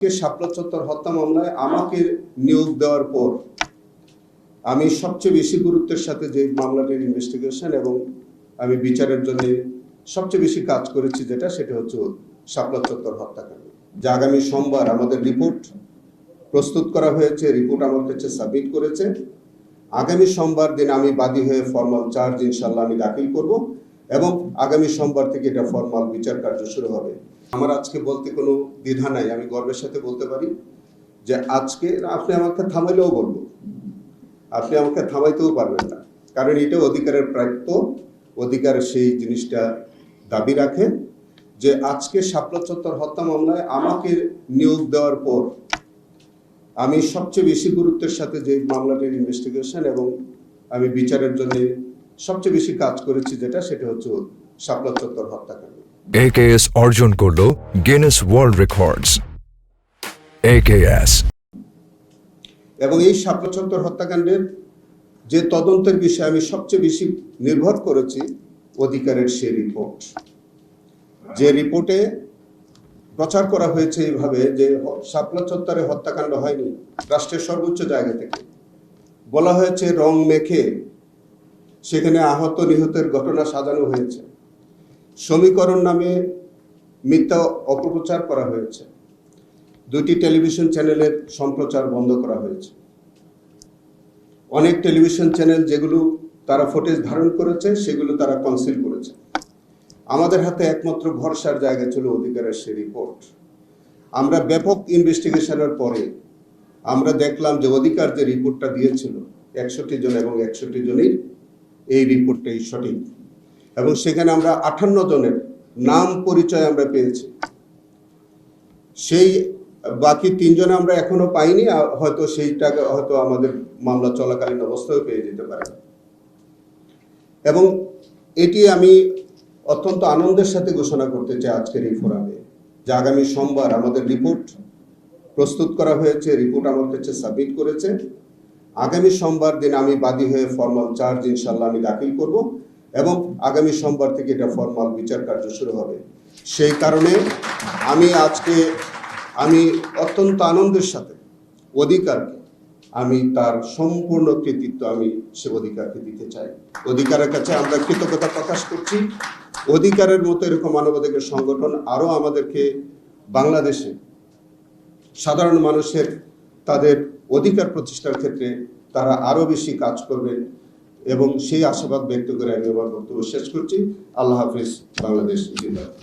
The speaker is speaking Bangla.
শাপলা চত্বর হত্যা মামলায় আমাকে নিয়োগ দেওয়ার পর আমি সবচেয়ে বেশি গুরুত্বের সাথে যে মামলাটির ইনভেস্টিগেশন এবং আমি বিচারের জন্য সবচেয়ে বেশি কাজ করেছি সেটা হচ্ছে শাপলা চত্বর হত্যাকাণ্ড। যে আগামী সোমবার আমাদের রিপোর্ট প্রস্তুত করা হয়েছে, রিপোর্ট আমার কাছে সাবমিট করেছে। আগামী সোমবার দিন আমি বাদী হয়ে ফর্মাল চার্জ ইনশাল্লাহ আমি দাখিল করব এবং আগামী সোমবার থেকে এটা ফর্মাল বিচার কার্য শুরু হবে। আমার আজকে বলতে কোনো দ্বিধা নাই, আমি গর্বের সাথে বলতে পারি যে আজকে আপনি আমাকে থামাইলেও বলবো, আপনি আমাকে থামাইতেও পারবেন না, কারণ এটা অধিকারের প্রাপ্য অধিকার সেই জিনিসটা দাবি রাখে যে আজকে শাপলা চত্বর হত্যা মামলায় আমাকে নিয়োগ দেওয়ার পর আমি সবচেয়ে বেশি গুরুত্বের সাথে যে মামলাটির ইনভেস্টিগেশন এবং আমি বিচারের জন্য সবচেয়ে বেশি কাজ করেছি সেটা হচ্ছে শাপলা চত্বর হত্যাকাণ্ড। AKS অর্জন করলো গিনেস ওয়ার্ল্ড রেকর্ডস। AKS এবং এই শাপলা চত্বর হত্যাকাণ্ডের যে তদন্তের বিষয়ে আমি সবচেয়ে বেশি নির্ভর করেছি অধিকারের সেই রিপোর্ট, যে রিপোর্টে প্রচার করা হয়েছে এইভাবে যে শাপলা চত্বরে হত্যাকাণ্ড হয়নি, রাষ্ট্রের সর্বোচ্চ জায়গা থেকে বলা হয়েছে রং মেখে সেখানে আহত নিহতের ঘটনা সাজানো হয়েছে, সমীকরণ নামে মিথ্যা অপপ্রচার করা হয়েছে, দুটি টেলিভিশন চ্যানেলের সম্প্রচার বন্ধ করা হয়েছে। অনেক টেলিভিশন চ্যানেল যেগুলো তারা ফুটেজ ধারণ করেছে সেগুলো তারা কনসিল করেছে। আমাদের হাতে একমাত্র ভরসার জায়গা ছিল অধিকারের সেই রিপোর্ট। আমরা ব্যাপক ইনভেস্টিগেশনের পরে আমরা দেখলাম যে অধিকার যে রিপোর্টটা দিয়েছিল 61 জন এবং 61 জনের এই রিপোর্টটাই সঠিক, এবং সেখানে আমরা 58 জনের নাম পরিচয় আমরা পেয়েছি। সেই বাকি 3 জন আমরা এখনো পাইনি, হয়তো সেইটা হয়তো আমাদের মামলা চলাকালীন অবস্থায় পেয়ে যেতে পারে। এবং এটি আমি অত্যন্ত আনন্দের সাথে ঘোষণা করতে চাই আজকের এই ফোরামে যে আগামী সোমবার আমাদের রিপোর্ট প্রস্তুত করা হয়েছে, রিপোর্ট আমার কাছে সাবমিট করেছে। আগামী সোমবার দিন আমি বাদী হয়ে ফর্মাল চার্জ ইনশাল্লাহ আমি দাখিল করব এবং আগামী সোমবার থেকে এটা ফর্মাল বিচার কার্য শুরু হবে। সেই কারণে আমি অত্যন্ত আনন্দের সাথে অধিকারকে আমি তার সম্পূর্ণ কৃতিত্ব আমি সে অধিকারকে দিতে চাই। অধিকারের কাছে আমরা কৃতজ্ঞতা প্রকাশ করছি। অধিকারের মতো এরকম মানবাধিকার সংগঠন আরও আমাদেরকে বাংলাদেশে সাধারণ মানুষের তাদের অধিকার প্রতিষ্ঠার ক্ষেত্রে তারা আরও বেশি কাজ করবেন এবং সেই আশাবাদ ব্যক্ত করে আমি আমার বক্তব্য শেষ করছি। আল্লাহ হাফিজ। বাংলাদেশ জিন্দাবাদ।